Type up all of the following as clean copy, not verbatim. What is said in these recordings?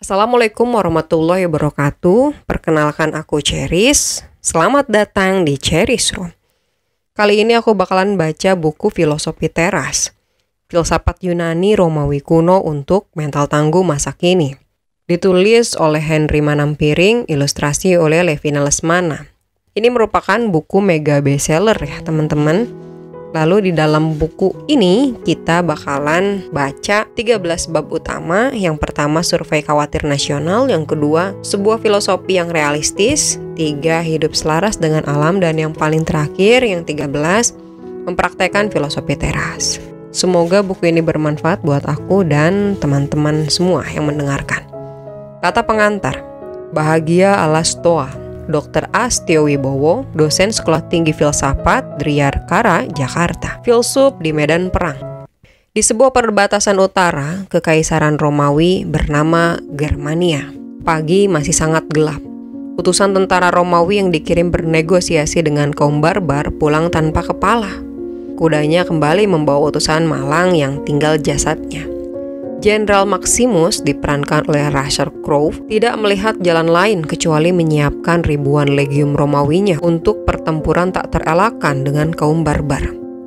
Assalamualaikum warahmatullahi wabarakatuh. Perkenalkan aku Ceris. Selamat datang di Ceris Room. Kali ini aku bakalan baca buku Filosofi Teras, Filsafat Yunani Romawi Kuno untuk Mental Tangguh Masa Kini. Ditulis oleh Henry Manampiring, ilustrasi oleh Levina Lesmana. Ini merupakan buku mega bestseller ya teman-teman. Lalu di dalam buku ini kita bakalan baca 13 bab utama. Yang pertama survei khawatir nasional, yang kedua sebuah filosofi yang realistis, 3 hidup selaras dengan alam, dan yang paling terakhir yang 13 mempraktekkan filosofi teras. Semoga buku ini bermanfaat buat aku dan teman-teman semua yang mendengarkan. Kata pengantar, bahagia ala Stoa. Dr. Astio Wibowo, dosen Sekolah Tinggi Filsafat, Driyarkara, Jakarta. Filsuf di medan perang. Di sebuah perbatasan utara, Kekaisaran Romawi bernama Germania. Pagi masih sangat gelap. Utusan tentara Romawi yang dikirim bernegosiasi dengan kaum barbar pulang tanpa kepala. Kudanya kembali membawa utusan malang yang tinggal jasadnya. Jenderal Maximus diperankan oleh Russell Crowe tidak melihat jalan lain kecuali menyiapkan ribuan legium Romawinya untuk pertempuran tak terelakkan dengan kaum barbar.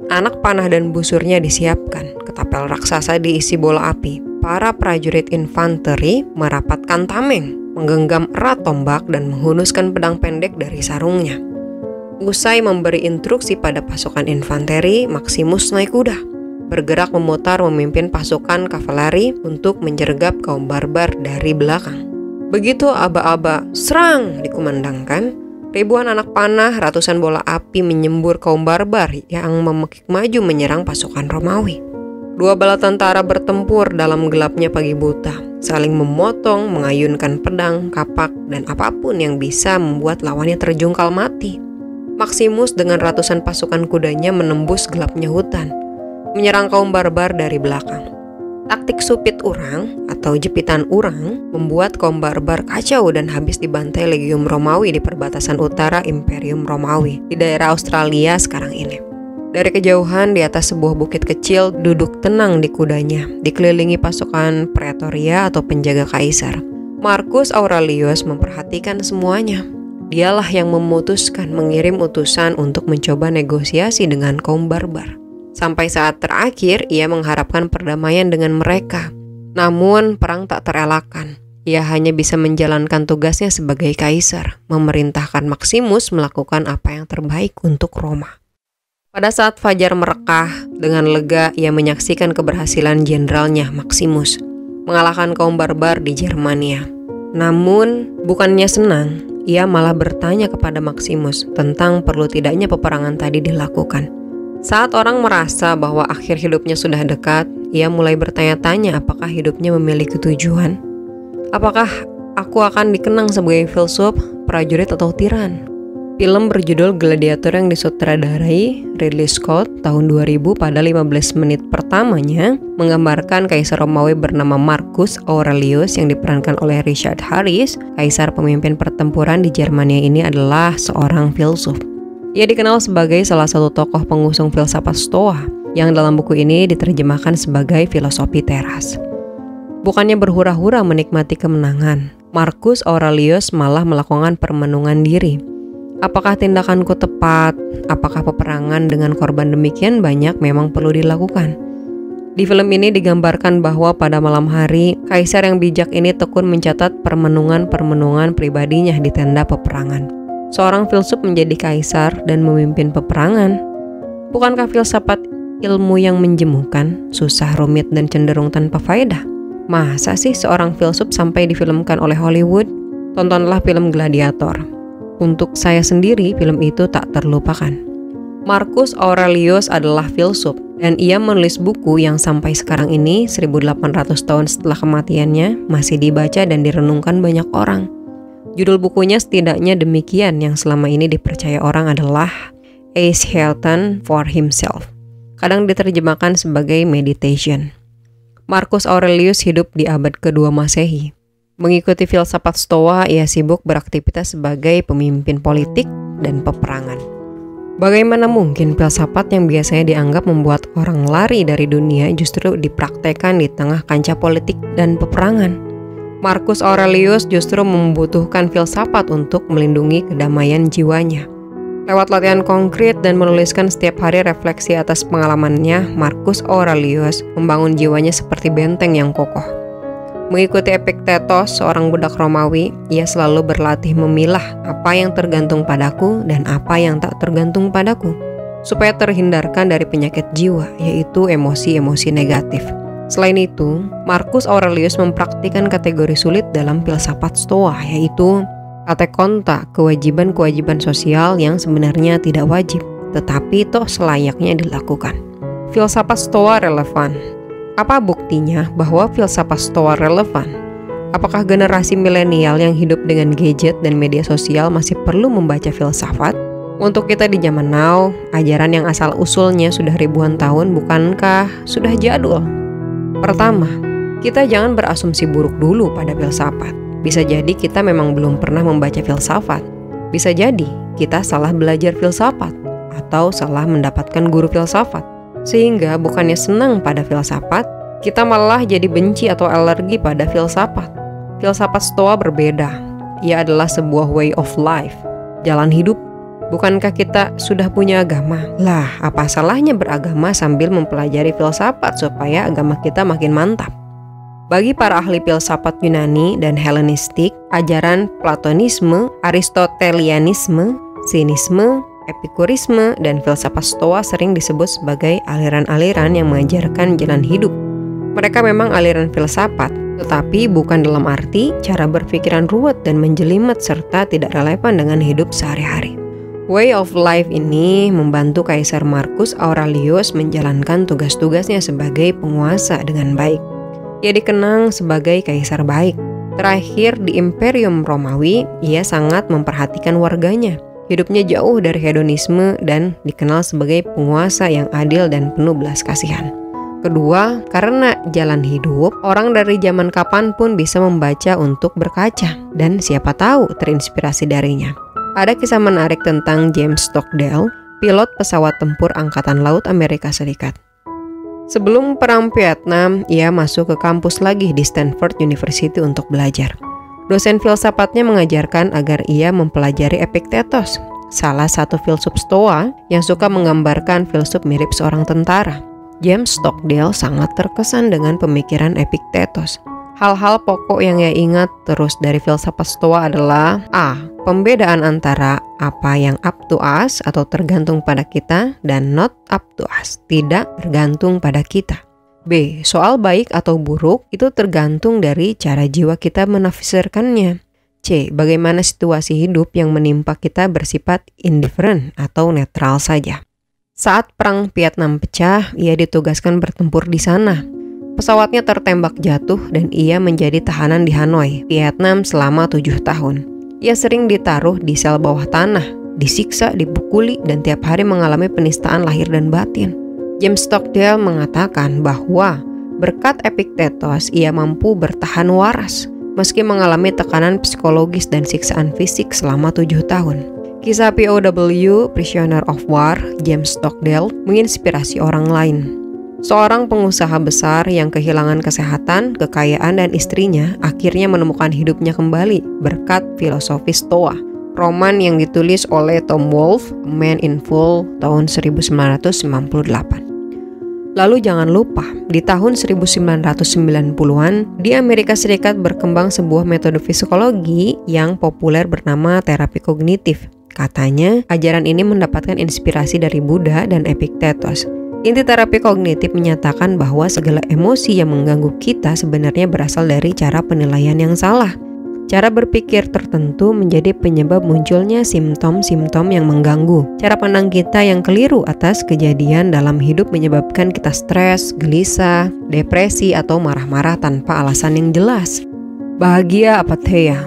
Anak panah dan busurnya disiapkan, ketapel raksasa diisi bola api. Para prajurit infanteri merapatkan tameng, menggenggam erat tombak dan menghunuskan pedang pendek dari sarungnya. Usai memberi instruksi pada pasukan infanteri, Maximus naik kuda, bergerak memutar memimpin pasukan kavaleri untuk menyergap kaum barbar dari belakang. Begitu aba-aba serang dikumandangkan, ribuan anak panah, ratusan bola api menyembur kaum barbar yang memekik maju menyerang pasukan Romawi. 2 bala tentara bertempur dalam gelapnya pagi buta, saling memotong, mengayunkan pedang, kapak, dan apapun yang bisa membuat lawannya terjungkal mati. Maximus dengan ratusan pasukan kudanya menembus gelapnya hutan, menyerang kaum barbar dari belakang. Taktik supit urang atau jepitan urang membuat kaum barbar kacau dan habis dibantai legium Romawi di perbatasan utara Imperium Romawi di daerah Australia sekarang ini. Dari kejauhan di atas sebuah bukit kecil duduk tenang di kudanya, dikelilingi pasukan Praetoria atau penjaga kaisar. Marcus Aurelius memperhatikan semuanya. Dialah yang memutuskan mengirim utusan untuk mencoba negosiasi dengan kaum barbar. Sampai saat terakhir, ia mengharapkan perdamaian dengan mereka. Namun, perang tak terelakkan. Ia hanya bisa menjalankan tugasnya sebagai kaisar, memerintahkan Maximus melakukan apa yang terbaik untuk Roma. Pada saat fajar merekah, dengan lega ia menyaksikan keberhasilan jenderalnya Maximus mengalahkan kaum barbar di Germania. Namun, bukannya senang, ia malah bertanya kepada Maximus tentang perlu tidaknya peperangan tadi dilakukan. Saat orang merasa bahwa akhir hidupnya sudah dekat, ia mulai bertanya-tanya apakah hidupnya memiliki tujuan. Apakah aku akan dikenang sebagai filsuf, prajurit, atau tiran? Film berjudul Gladiator yang disutradarai Ridley Scott tahun 2000 pada 15 menit pertamanya menggambarkan kaisar Romawi bernama Marcus Aurelius yang diperankan oleh Richard Harris. Kaisar pemimpin pertempuran di Germania ini adalah seorang filsuf. Ia dikenal sebagai salah satu tokoh pengusung filsafat Stoa yang dalam buku ini diterjemahkan sebagai filosofi teras. Bukannya berhura-hura menikmati kemenangan, Marcus Aurelius malah melakukan permenungan diri. Apakah tindakanku tepat? Apakah peperangan dengan korban demikian banyak memang perlu dilakukan? Di film ini digambarkan bahwa pada malam hari, kaisar yang bijak ini tekun mencatat permenungan-permenungan pribadinya di tenda peperangan. Seorang filsuf menjadi kaisar dan memimpin peperangan. Bukankah filsafat ilmu yang menjemukan, susah, rumit, dan cenderung tanpa faedah? Masa sih seorang filsuf sampai difilmkan oleh Hollywood? Tontonlah film Gladiator. Untuk saya sendiri, film itu tak terlupakan. Marcus Aurelius adalah filsuf, dan ia menulis buku yang sampai sekarang ini, 1800 tahun setelah kematiannya, masih dibaca dan direnungkan banyak orang. Judul bukunya setidaknya demikian yang selama ini dipercaya orang adalah A Shelton for Himself. Kadang diterjemahkan sebagai meditation. Marcus Aurelius hidup di abad kedua Masehi. Mengikuti filsafat Stoa, ia sibuk beraktivitas sebagai pemimpin politik dan peperangan. Bagaimana mungkin filsafat yang biasanya dianggap membuat orang lari dari dunia justru dipraktekkan di tengah kancah politik dan peperangan? Marcus Aurelius justru membutuhkan filsafat untuk melindungi kedamaian jiwanya. Lewat latihan konkret dan menuliskan setiap hari refleksi atas pengalamannya, Marcus Aurelius membangun jiwanya seperti benteng yang kokoh. Mengikuti Epictetus, seorang budak Romawi, ia selalu berlatih memilah apa yang tergantung padaku dan apa yang tak tergantung padaku, supaya terhindarkan dari penyakit jiwa, yaitu emosi-emosi negatif. Selain itu, Marcus Aurelius mempraktikkan kategori sulit dalam filsafat Stoa, yaitu katekonta, kewajiban-kewajiban sosial yang sebenarnya tidak wajib, tetapi toh selayaknya dilakukan. Filsafat Stoa relevan. Apa buktinya bahwa filsafat Stoa relevan? Apakah generasi milenial yang hidup dengan gadget dan media sosial masih perlu membaca filsafat? Untuk kita di zaman now, ajaran yang asal-usulnya sudah ribuan tahun bukankah sudah jadul? Pertama, kita jangan berasumsi buruk dulu pada filsafat. Bisa jadi kita memang belum pernah membaca filsafat. Bisa jadi kita salah belajar filsafat atau salah mendapatkan guru filsafat. Sehingga bukannya senang pada filsafat, kita malah jadi benci atau alergi pada filsafat. Filsafat Stoa berbeda. Ia adalah sebuah way of life, jalan hidup. Bukankah kita sudah punya agama? Lah, apa salahnya beragama sambil mempelajari filsafat supaya agama kita makin mantap? Bagi para ahli filsafat Yunani dan Helenistik, ajaran Platonisme, Aristotelianisme, Sinisme, Epikurisme, dan filsafat Stoa sering disebut sebagai aliran-aliran yang mengajarkan jalan hidup. Mereka memang aliran filsafat, tetapi bukan dalam arti cara berpikiran ruwet dan menjelimet serta tidak relevan dengan hidup sehari-hari. Way of life ini membantu Kaisar Marcus Aurelius menjalankan tugas-tugasnya sebagai penguasa dengan baik. Ia dikenang sebagai kaisar baik. Terakhir di Imperium Romawi, ia sangat memperhatikan warganya. Hidupnya jauh dari hedonisme dan dikenal sebagai penguasa yang adil dan penuh belas kasihan. Kedua, karena jalan hidup, orang dari zaman kapanpun bisa membaca untuk berkaca dan siapa tahu terinspirasi darinya. Ada kisah menarik tentang James Stockdale, pilot pesawat tempur Angkatan Laut Amerika Serikat. Sebelum Perang Vietnam, ia masuk ke kampus lagi di Stanford University untuk belajar. Dosen filsafatnya mengajarkan agar ia mempelajari Epictetus, salah satu filsuf Stoa yang suka menggambarkan filsuf mirip seorang tentara. James Stockdale sangat terkesan dengan pemikiran Epictetus. Hal-hal pokok yang ia ingat terus dari filsafat Stoa adalah A. Pembedaan antara apa yang up to us atau tergantung pada kita dan not up to us, tidak tergantung pada kita. B. Soal baik atau buruk itu tergantung dari cara jiwa kita menafsirkannya. C. Bagaimana situasi hidup yang menimpa kita bersifat indifferent atau netral saja. Saat Perang Vietnam pecah, ia ditugaskan bertempur di sana. Pesawatnya tertembak jatuh dan ia menjadi tahanan di Hanoi, Vietnam selama 7 tahun. Ia sering ditaruh di sel bawah tanah, disiksa, dipukuli, dan tiap hari mengalami penistaan lahir dan batin. James Stockdale mengatakan bahwa berkat Epictetus ia mampu bertahan waras, meski mengalami tekanan psikologis dan siksaan fisik selama 7 tahun. Kisah POW, Prisoner of War, James Stockdale, menginspirasi orang lain. Seorang pengusaha besar yang kehilangan kesehatan, kekayaan, dan istrinya akhirnya menemukan hidupnya kembali berkat filosofi Stoa. Roman yang ditulis oleh Tom Wolfe, A Man in Full, tahun 1998. Lalu jangan lupa, di tahun 1990-an, di Amerika Serikat berkembang sebuah metode psikologi yang populer bernama terapi kognitif. Katanya, ajaran ini mendapatkan inspirasi dari Buddha dan Epictetus. Inti terapi kognitif menyatakan bahwa segala emosi yang mengganggu kita sebenarnya berasal dari cara penilaian yang salah. Cara berpikir tertentu menjadi penyebab munculnya simptom-simptom yang mengganggu. Cara pandang kita yang keliru atas kejadian dalam hidup menyebabkan kita stres, gelisah, depresi, atau marah-marah tanpa alasan yang jelas. Bahagia apatheia.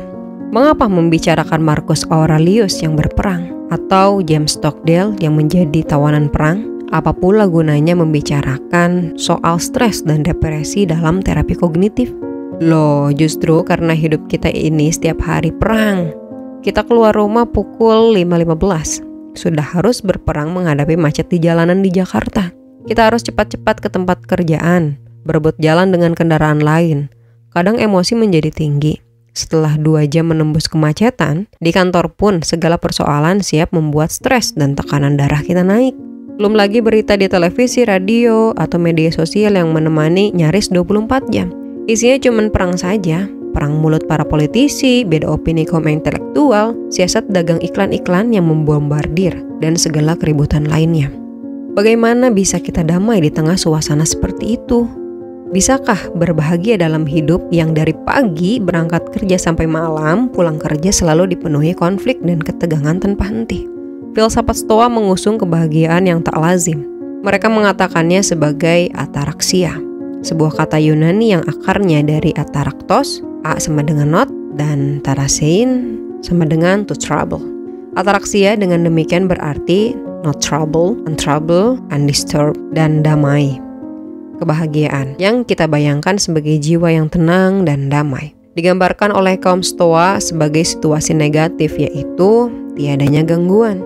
Mengapa membicarakan Marcus Aurelius yang berperang atau James Stockdale yang menjadi tawanan perang? Apa pula gunanya membicarakan soal stres dan depresi dalam terapi kognitif? Loh, justru karena hidup kita ini setiap hari perang. Kita keluar rumah pukul 5.15. Sudah harus berperang menghadapi macet di jalanan di Jakarta. Kita harus cepat-cepat ke tempat kerjaan, berebut jalan dengan kendaraan lain. kadang emosi menjadi tinggi. Setelah 2 jam menembus kemacetan, di kantor pun segala persoalan siap membuat stres dan tekanan darah kita naik. Belum lagi berita di televisi, radio, atau media sosial yang menemani nyaris 24 jam. Isinya cuma perang saja, perang mulut para politisi, beda opini kaum intelektual, siasat dagang iklan-iklan yang membombardir, dan segala keributan lainnya. Bagaimana bisa kita damai di tengah suasana seperti itu? Bisakah berbahagia dalam hidup yang dari pagi berangkat kerja sampai malam, pulang kerja selalu dipenuhi konflik dan ketegangan tanpa henti? Filsafat Stoa mengusung kebahagiaan yang tak lazim. Mereka mengatakannya sebagai ataraksia, sebuah kata Yunani yang akarnya dari ataraktos, a sama dengan not, dan tarasein sama dengan to trouble. Ataraksia dengan demikian berarti not trouble, untroubled, undisturbed, dan damai. Kebahagiaan yang kita bayangkan sebagai jiwa yang tenang dan damai digambarkan oleh kaum Stoa sebagai situasi negatif, yaitu tiadanya gangguan.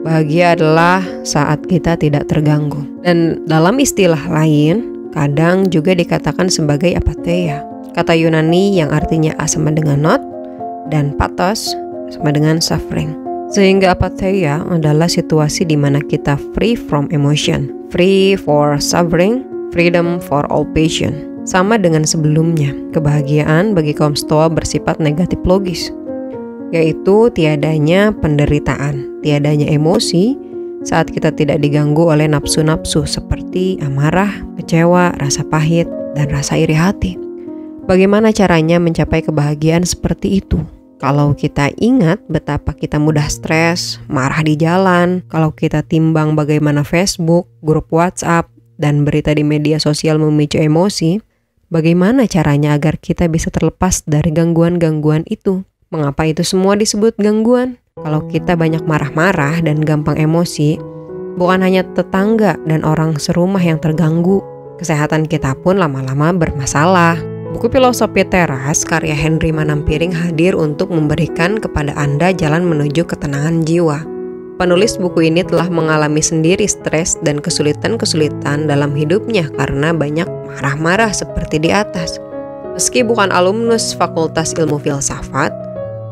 Bahagia adalah saat kita tidak terganggu. Dan dalam istilah lain, kadang juga dikatakan sebagai apatheia. Kata Yunani yang artinya a sama dengan not dan pathos sama dengan suffering. Sehingga apatheia adalah situasi di mana kita free from emotion, free for suffering, freedom for all passion. Sama dengan sebelumnya, kebahagiaan bagi kaum Stoa bersifat negatif logis, yaitu tiadanya penderitaan, tiadanya emosi saat kita tidak diganggu oleh nafsu-nafsu seperti amarah, kecewa, rasa pahit, dan rasa iri hati. Bagaimana caranya mencapai kebahagiaan seperti itu? Kalau kita ingat betapa kita mudah stres, marah di jalan, kalau kita timbang bagaimana Facebook, grup WhatsApp, dan berita di media sosial memicu emosi, bagaimana caranya agar kita bisa terlepas dari gangguan-gangguan itu? Mengapa itu semua disebut gangguan? Kalau kita banyak marah-marah dan gampang emosi, bukan hanya tetangga dan orang serumah yang terganggu, kesehatan kita pun lama-lama bermasalah. Buku Filosofi Teras karya Henry Manampiring hadir untuk memberikan kepada Anda jalan menuju ketenangan jiwa. Penulis buku ini telah mengalami sendiri stres dan kesulitan-kesulitan dalam hidupnya karena banyak marah-marah seperti di atas. Meski bukan alumnus Fakultas Ilmu Filsafat,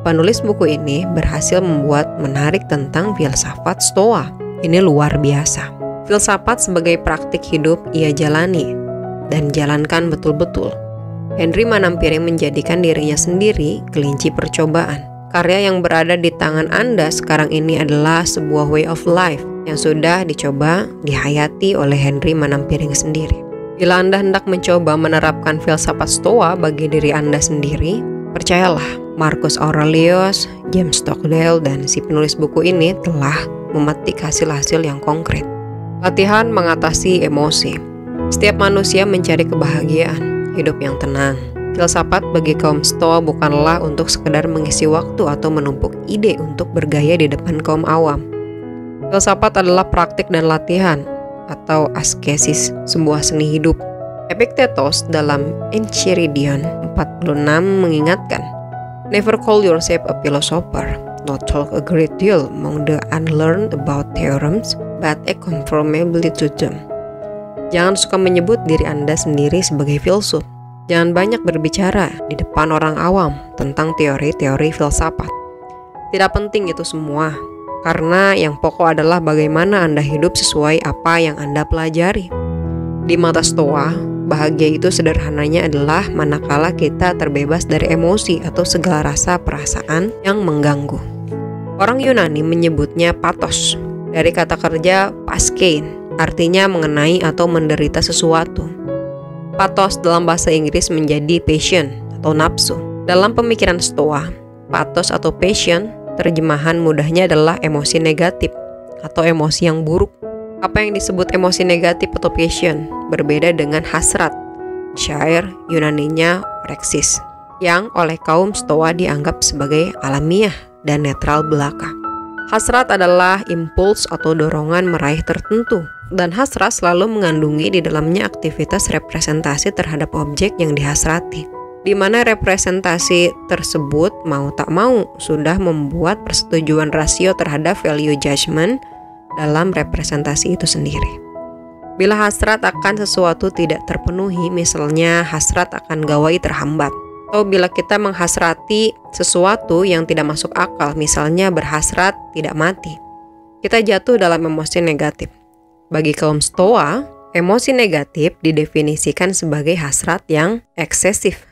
penulis buku ini berhasil membuat menarik tentang filsafat Stoa. Ini luar biasa. Filsafat sebagai praktik hidup ia jalani dan jalankan betul-betul. Henry Manampiring menjadikan dirinya sendiri kelinci percobaan. Karya yang berada di tangan Anda sekarang ini adalah sebuah way of life yang sudah dicoba, dihayati oleh Henry Manampiring sendiri. Bila Anda hendak mencoba menerapkan filsafat Stoa bagi diri Anda sendiri, percayalah, Marcus Aurelius, James Stockdale, dan si penulis buku ini telah memetik hasil-hasil yang konkret. Latihan mengatasi emosi. Setiap manusia mencari kebahagiaan, hidup yang tenang. Filsafat bagi kaum Stoa bukanlah untuk sekedar mengisi waktu atau menumpuk ide untuk bergaya di depan kaum awam. Filsafat adalah praktik dan latihan, atau askesis, sebuah seni hidup. Epictetus dalam Enchiridion 46 mengingatkan, "Never call yourself a philosopher, not talk a great deal among the unlearned about theorems, but act conformably to them." Jangan suka menyebut diri Anda sendiri sebagai filsuf. Jangan banyak berbicara di depan orang awam tentang teori-teori filsafat. Tidak penting itu semua, karena yang pokok adalah bagaimana Anda hidup sesuai apa yang Anda pelajari. Di mata Stoa, bahagia itu sederhananya adalah manakala kita terbebas dari emosi atau segala rasa perasaan yang mengganggu. Orang Yunani menyebutnya pathos, dari kata kerja paskein, artinya mengenai atau menderita sesuatu. Pathos dalam bahasa Inggris menjadi passion atau nafsu. Dalam pemikiran Stoa, pathos atau passion terjemahan mudahnya adalah emosi negatif atau emosi yang buruk. Apa yang disebut emosi negatif atau passion berbeda dengan hasrat, syair Yunaninya orexis, yang oleh kaum Stoa dianggap sebagai alamiah dan netral belaka. Hasrat adalah impuls atau dorongan meraih tertentu, dan hasrat selalu mengandungi di dalamnya aktivitas representasi terhadap objek yang dihasrati, di mana representasi tersebut mau tak mau sudah membuat persetujuan rasio terhadap value judgment dalam representasi itu sendiri. Bila hasrat akan sesuatu tidak terpenuhi, misalnya hasrat akan gawai terhambat, atau bila kita menghasrati sesuatu yang tidak masuk akal, misalnya berhasrat tidak mati, kita jatuh dalam emosi negatif. Bagi kaum Stoa, emosi negatif didefinisikan sebagai hasrat yang eksesif.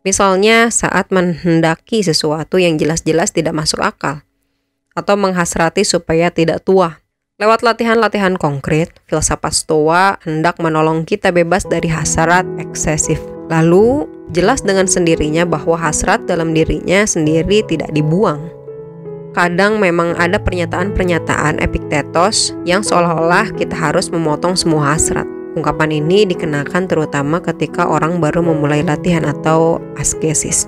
Misalnya saat menghendaki sesuatu yang jelas-jelas tidak masuk akal, atau menghasrati supaya tidak tua. Lewat latihan-latihan konkret, filsafat Stoa hendak menolong kita bebas dari hasrat eksesif. Lalu, jelas dengan sendirinya bahwa hasrat dalam dirinya sendiri tidak dibuang. Kadang memang ada pernyataan-pernyataan Epiktetos yang seolah-olah kita harus memotong semua hasrat. Ungkapan ini dikenakan terutama ketika orang baru memulai latihan atau askesis.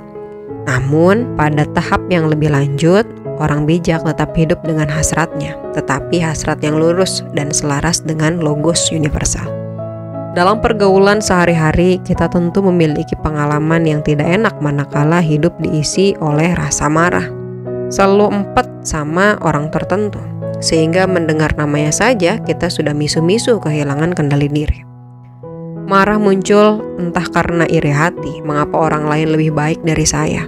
Namun, pada tahap yang lebih lanjut, orang bijak tetap hidup dengan hasratnya, tetapi hasrat yang lurus dan selaras dengan logos universal. Dalam pergaulan sehari-hari, kita tentu memiliki pengalaman yang tidak enak manakala hidup diisi oleh rasa marah. Selalu empet sama orang tertentu, sehingga mendengar namanya saja kita sudah misu-misu kehilangan kendali diri. Marah muncul entah karena iri hati, mengapa orang lain lebih baik dari saya.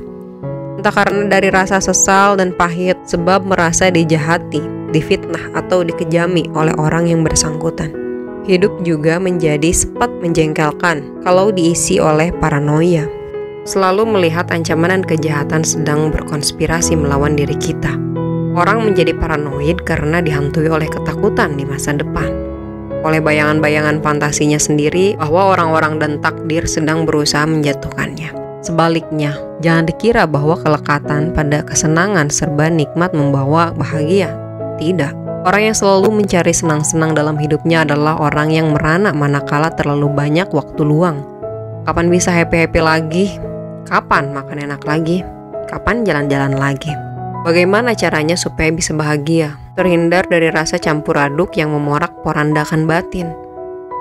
Entah karena dari rasa sesal dan pahit sebab merasa dijahati, difitnah atau dikejami oleh orang yang bersangkutan. Hidup juga menjadi sempat menjengkelkan kalau diisi oleh paranoia. Selalu melihat ancaman dan kejahatan sedang berkonspirasi melawan diri kita. Orang menjadi paranoid karena dihantui oleh ketakutan di masa depan. Oleh bayangan-bayangan fantasinya sendiri bahwa orang-orang dan takdir sedang berusaha menjatuhkannya. Sebaliknya, jangan dikira bahwa kelekatan pada kesenangan serba nikmat membawa bahagia. Tidak. Orang yang selalu mencari senang-senang dalam hidupnya adalah orang yang merana manakala terlalu banyak waktu luang. Kapan bisa happy-happy lagi? Kapan makan enak lagi? Kapan jalan-jalan lagi? Bagaimana caranya supaya bisa bahagia? Terhindar dari rasa campur aduk yang memorak-porandakan batin.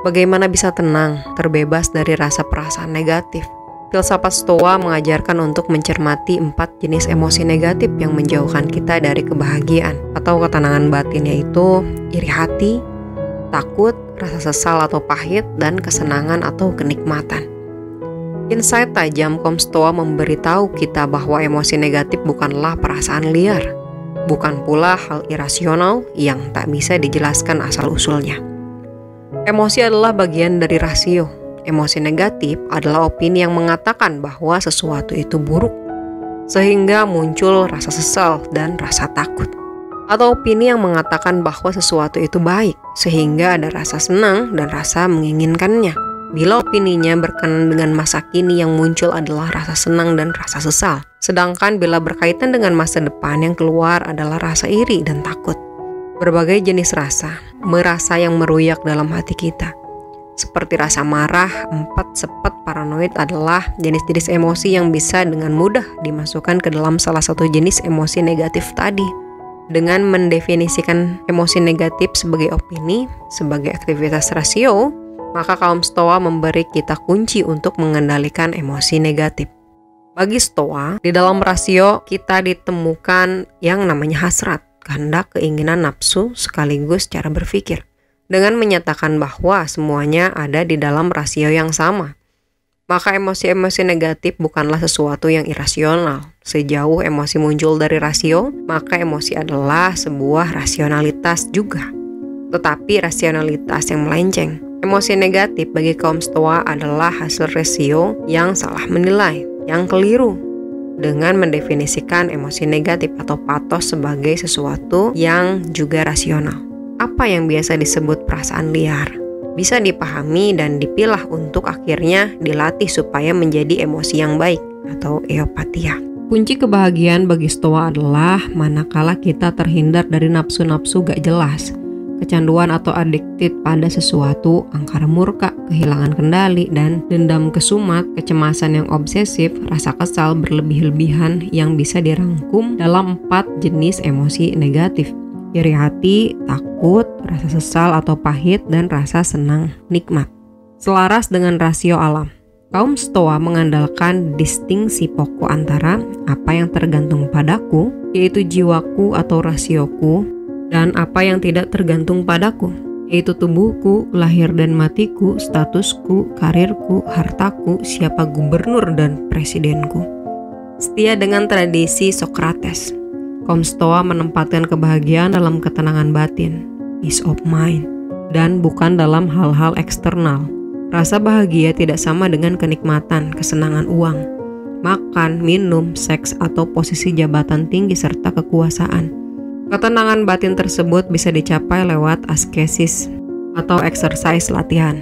Bagaimana bisa tenang, terbebas dari rasa perasaan negatif? Filsafat Stoa mengajarkan untuk mencermati 4 jenis emosi negatif yang menjauhkan kita dari kebahagiaan atau ketenangan batin, yaitu iri hati, takut, rasa sesal atau pahit, dan kesenangan atau kenikmatan. Insight tajam kaum Stoa memberitahu kita bahwa emosi negatif bukanlah perasaan liar, bukan pula hal irasional yang tak bisa dijelaskan asal-usulnya. Emosi adalah bagian dari rasio. Emosi negatif adalah opini yang mengatakan bahwa sesuatu itu buruk, sehingga muncul rasa sesal dan rasa takut. Atau opini yang mengatakan bahwa sesuatu itu baik, sehingga ada rasa senang dan rasa menginginkannya. Bila opininya berkenan dengan masa kini, yang muncul adalah rasa senang dan rasa sesal. Sedangkan bila berkaitan dengan masa depan, yang keluar adalah rasa iri dan takut. Berbagai jenis rasa, merasa yang meruyak dalam hati kita. Seperti rasa marah, empet, sepet, paranoid adalah jenis-jenis emosi yang bisa dengan mudah dimasukkan ke dalam salah satu jenis emosi negatif tadi. Dengan mendefinisikan emosi negatif sebagai opini, sebagai aktivitas rasio, maka kaum Stoa memberi kita kunci untuk mengendalikan emosi negatif. Bagi Stoa, di dalam rasio kita ditemukan yang namanya hasrat, kehendak, keinginan, nafsu, sekaligus cara berpikir. Dengan menyatakan bahwa semuanya ada di dalam rasio yang sama, maka emosi-emosi negatif bukanlah sesuatu yang irasional. Sejauh emosi muncul dari rasio, maka emosi adalah sebuah rasionalitas juga, tetapi rasionalitas yang melenceng. Emosi negatif bagi kaum Stoa adalah hasil rasio yang salah menilai, yang keliru, dengan mendefinisikan emosi negatif atau patos sebagai sesuatu yang juga rasional. Apa yang biasa disebut perasaan liar bisa dipahami dan dipilah untuk akhirnya dilatih supaya menjadi emosi yang baik atau eupatia. Kunci kebahagiaan bagi Stoa adalah manakala kita terhindar dari nafsu-nafsu gak jelas, kecanduan atau addicted pada sesuatu, angkara murka, kehilangan kendali, dan dendam kesumat, kecemasan yang obsesif, rasa kesal berlebih-lebihan yang bisa dirangkum dalam 4 jenis emosi negatif. Iri hati, takut, rasa sesal atau pahit, dan rasa senang nikmat. Selaras dengan rasio alam, kaum Stoa mengandalkan distingsi pokok antara apa yang tergantung padaku, yaitu jiwaku atau rasioku, dan apa yang tidak tergantung padaku, yaitu tubuhku, lahir dan matiku, statusku, karirku, hartaku, siapa gubernur dan presidenku. Setia dengan tradisi Socrates, kaum Stoa menempatkan kebahagiaan dalam ketenangan batin, peace of mind, dan bukan dalam hal-hal eksternal. Rasa bahagia tidak sama dengan kenikmatan, kesenangan uang, makan, minum, seks, atau posisi jabatan tinggi serta kekuasaan. Ketenangan batin tersebut bisa dicapai lewat askesis atau exercise latihan.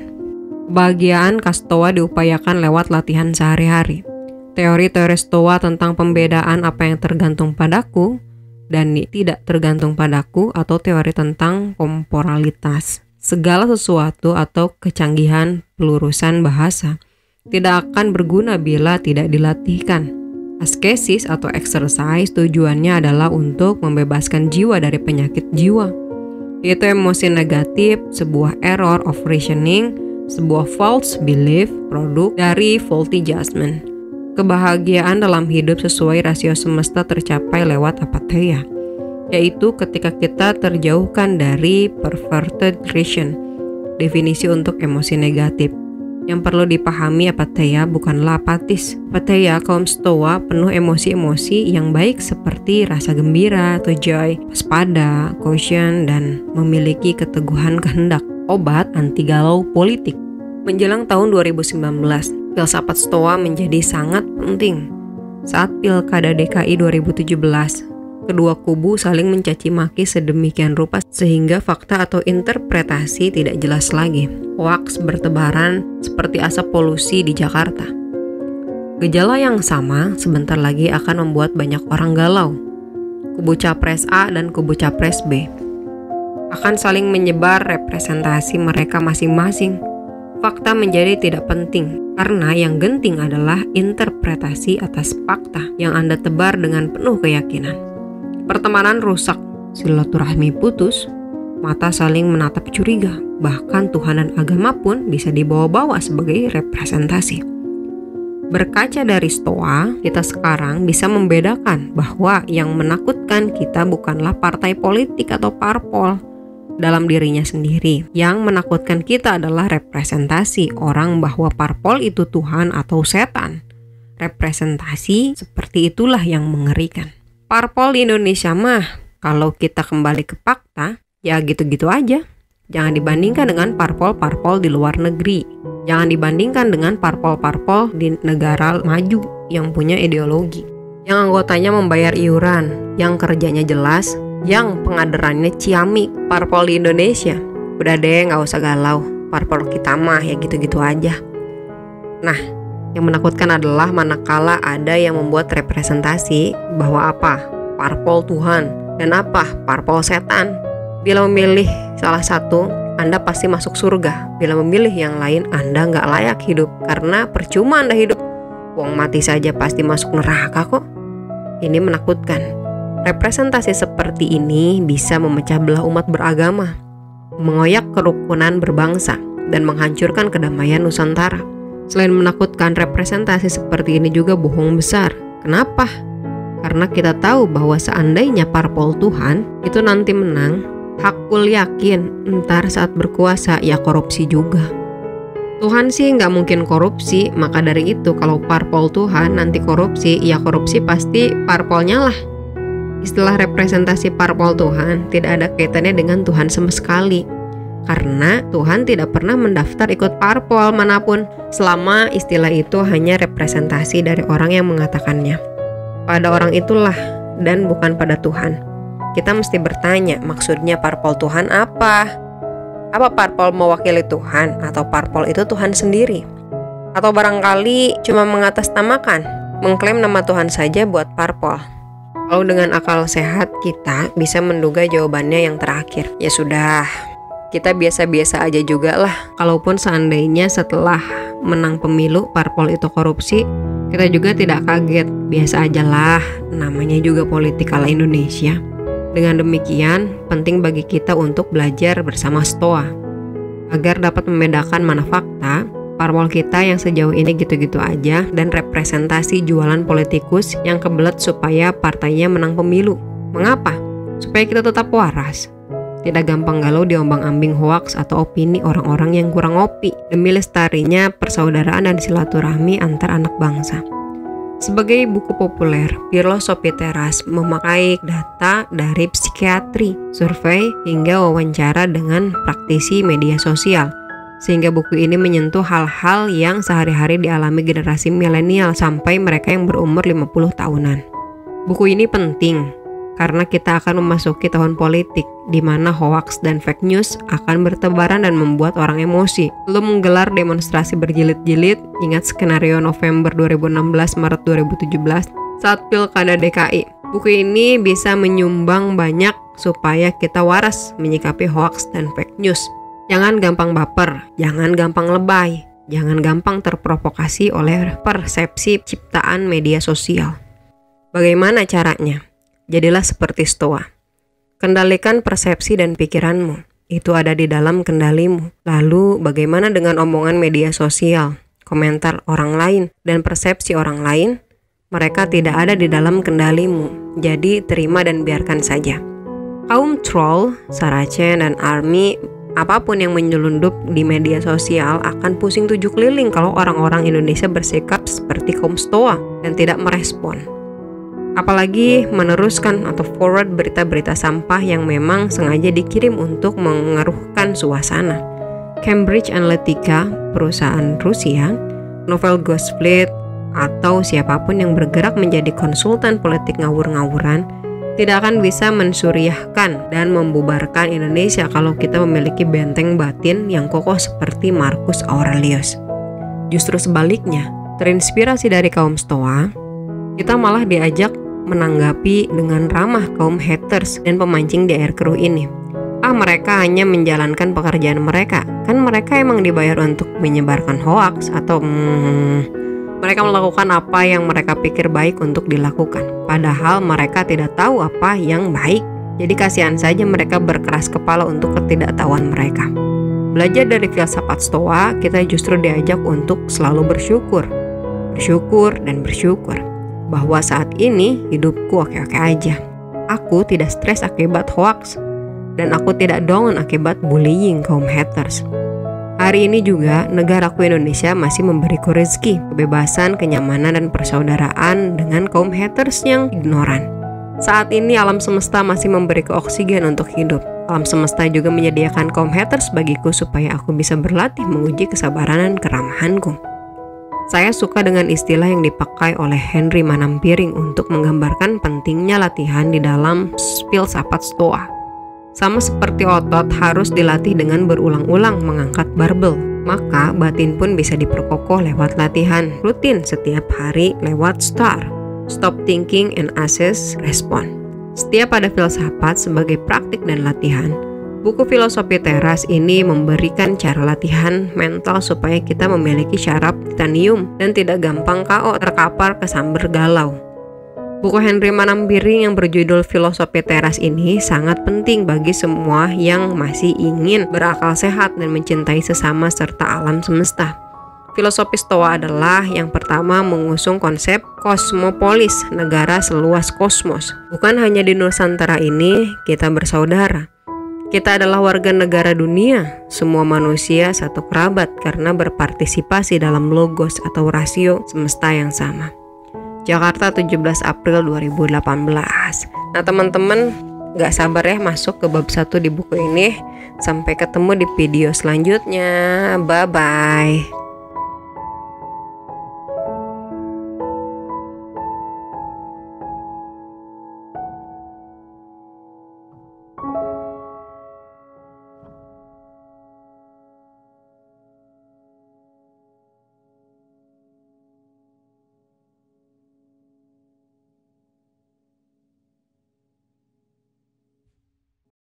Kebahagiaan Stoa diupayakan lewat latihan sehari-hari. Teori-teori Stoa tentang pembedaan apa yang tergantung padaku dan tidak tergantung padaku, atau teori tentang temporalitas. Segala sesuatu atau kecanggihan pelurusan bahasa tidak akan berguna bila tidak dilatihkan. Askesis atau exercise tujuannya adalah untuk membebaskan jiwa dari penyakit jiwa, yaitu emosi negatif, sebuah error of reasoning, sebuah false belief, produk dari faulty judgment. Kebahagiaan dalam hidup sesuai rasio semesta tercapai lewat apatheia, yaitu ketika kita terjauhkan dari perverted reason. Definisi untuk emosi negatif yang perlu dipahami, apatheia bukanlah apatis. Apatheia kaum Stoa penuh emosi-emosi yang baik seperti rasa gembira atau joy, waspada, caution, dan memiliki keteguhan kehendak. Obat anti galau politik. Menjelang tahun 2019, filsafat Stoa menjadi sangat penting. Saat Pilkada DKI 2017, kedua kubu saling mencaci maki sedemikian rupa sehingga fakta atau interpretasi tidak jelas lagi. Hoaks bertebaran seperti asap polusi di Jakarta. Gejala yang sama sebentar lagi akan membuat banyak orang galau. Kubu Capres A dan kubu Capres B akan saling menyebar representasi mereka masing-masing. Fakta menjadi tidak penting karena yang genting adalah interpretasi atas fakta yang Anda tebar dengan penuh keyakinan. Pertemanan rusak, silaturahmi putus, mata saling menatap curiga, bahkan Tuhan dan agama pun bisa dibawa-bawa sebagai representasi. Berkaca dari Stoa, kita sekarang bisa membedakan bahwa yang menakutkan kita bukanlah partai politik atau parpol dalam dirinya sendiri. Yang menakutkan kita adalah representasi orang bahwa parpol itu Tuhan atau setan. Representasi seperti itulah yang mengerikan. Parpol di Indonesia mah, kalau kita kembali ke fakta, ya gitu-gitu aja. Jangan dibandingkan dengan parpol-parpol di luar negeri. Jangan dibandingkan dengan parpol-parpol di negara maju yang punya ideologi. Yang anggotanya membayar iuran, yang kerjanya jelas, yang pengaderannya ciamik. Parpol di Indonesia, udah deh gak usah galau. Parpol kita mah ya gitu-gitu aja. Nah, yang menakutkan adalah manakala ada yang membuat representasi bahwa apa? Parpol Tuhan dan apa? Parpol setan. Bila memilih salah satu, Anda pasti masuk surga. Bila memilih yang lain, Anda nggak layak hidup karena percuma Anda hidup. Wong mati saja pasti masuk neraka kok. Ini menakutkan. Representasi seperti ini bisa memecah belah umat beragama, mengoyak kerukunan berbangsa, dan menghancurkan kedamaian Nusantara. Selain menakutkan, representasi seperti ini juga bohong besar. Kenapa? Karena kita tahu bahwa seandainya parpol Tuhan itu nanti menang, hakul yakin ntar saat berkuasa ya korupsi juga. Tuhan sih nggak mungkin korupsi, maka dari itu kalau parpol Tuhan nanti korupsi, ya korupsi pasti parpolnya lah. Istilah representasi parpol Tuhan tidak ada kaitannya dengan Tuhan sama sekali. Karena Tuhan tidak pernah mendaftar ikut parpol manapun selama istilah itu hanya representasi dari orang yang mengatakannya. Pada orang itulah dan bukan pada Tuhan. Kita mesti bertanya maksudnya parpol Tuhan apa? Apa parpol mewakili Tuhan atau parpol itu Tuhan sendiri? Atau barangkali cuma mengatasnamakan, mengklaim nama Tuhan saja buat parpol? Kalau dengan akal sehat kita bisa menduga jawabannya yang terakhir. Ya sudah, kita biasa-biasa aja juga lah. Kalaupun seandainya setelah menang pemilu parpol itu korupsi, kita juga tidak kaget. Biasa aja lah, namanya juga politik ala Indonesia. Dengan demikian, penting bagi kita untuk belajar bersama Stoa agar dapat membedakan mana fakta, parpol kita yang sejauh ini gitu-gitu aja, dan representasi jualan politikus yang kebelet supaya partainya menang pemilu. Mengapa? Supaya kita tetap waras. tidak gampang galau diombang-ambing hoaks atau opini orang-orang yang kurang ngopi, demi lestarinya persaudaraan dan silaturahmi antar anak bangsa. Sebagai buku populer, Filosofi Teras memakai data dari psikiatri, survei, hingga wawancara dengan praktisi media sosial. Sehingga buku ini menyentuh hal-hal yang sehari-hari dialami generasi milenial sampai mereka yang berumur 50 tahunan. Buku ini penting karena kita akan memasuki tahun politik di mana hoaks dan fake news akan bertebaran dan membuat orang emosi. Belum menggelar demonstrasi berjilid-jilid, ingat skenario November 2016 Maret 2017 saat Pilkada DKI. Buku ini bisa menyumbang banyak supaya kita waras menyikapi hoaks dan fake news. Jangan gampang baper, jangan gampang lebay, jangan gampang terprovokasi oleh persepsi ciptaan media sosial. Bagaimana caranya? Jadilah seperti Stoa. Kendalikan persepsi dan pikiranmu. Itu ada di dalam kendalimu. Lalu bagaimana dengan omongan media sosial, komentar orang lain, dan persepsi orang lain? Mereka tidak ada di dalam kendalimu. Jadi terima dan biarkan saja. Kaum troll, Saracen, dan Army, apapun yang menyelundup di media sosial akan pusing 7 keliling kalau orang-orang Indonesia bersikap seperti kaum Stoa dan tidak merespon. Apalagi meneruskan atau forward berita-berita sampah yang memang sengaja dikirim untuk mengeruhkan suasana. Cambridge Analytica, perusahaan Rusia, Novel Goldschmidt, atau siapapun yang bergerak menjadi konsultan politik ngawur-ngawuran tidak akan bisa mensuriahkan dan membubarkan Indonesia kalau kita memiliki benteng batin yang kokoh seperti Marcus Aurelius. Justru sebaliknya, terinspirasi dari kaum Stoa, kita malah diajak menanggapi dengan ramah kaum haters dan pemancing di air keruh ini. Mereka hanya menjalankan pekerjaan mereka. Kan mereka emang dibayar untuk menyebarkan hoaks atau mereka melakukan apa yang mereka pikir baik untuk dilakukan. Padahal mereka tidak tahu apa yang baik. Jadi kasihan saja mereka berkeras kepala untuk ketidaktahuan mereka. Belajar dari filsafat Stoa, kita justru diajak untuk selalu bersyukur. Bersyukur dan bersyukur bahwa saat ini hidupku oke-oke aja. Aku tidak stres akibat hoaks dan aku tidak down akibat bullying kaum haters. Hari ini juga negaraku Indonesia masih memberiku rezeki, kebebasan, kenyamanan, dan persaudaraan dengan kaum haters yang ignoran. Saat ini alam semesta masih memberiku oksigen untuk hidup. Alam semesta juga menyediakan kaum haters bagiku supaya aku bisa berlatih menguji kesabaran dan keramahanku. Saya suka dengan istilah yang dipakai oleh Henry Manampiring untuk menggambarkan pentingnya latihan di dalam filsafat Stoa. Sama seperti otot harus dilatih dengan berulang-ulang mengangkat barbel, maka batin pun bisa diperkokoh lewat latihan rutin setiap hari lewat STAR, Stop Thinking and Assess Respond. Setiap ada filsafat sebagai praktik dan latihan, buku Filosofi Teras ini memberikan cara latihan mental supaya kita memiliki syaraf titanium dan tidak gampang KO terkapar kesamber galau. Buku Henry Manampiring yang berjudul Filosofi Teras ini sangat penting bagi semua yang masih ingin berakal sehat dan mencintai sesama serta alam semesta. Filosofi Stoa adalah yang pertama mengusung konsep kosmopolis, negara seluas kosmos. Bukan hanya di Nusantara ini kita bersaudara. Kita adalah warga negara dunia, semua manusia satu kerabat karena berpartisipasi dalam logos atau rasio semesta yang sama. Jakarta 17 April 2018. Nah teman-teman, gak sabar ya masuk ke bab 1 di buku ini. Sampai ketemu di video selanjutnya. Bye-bye.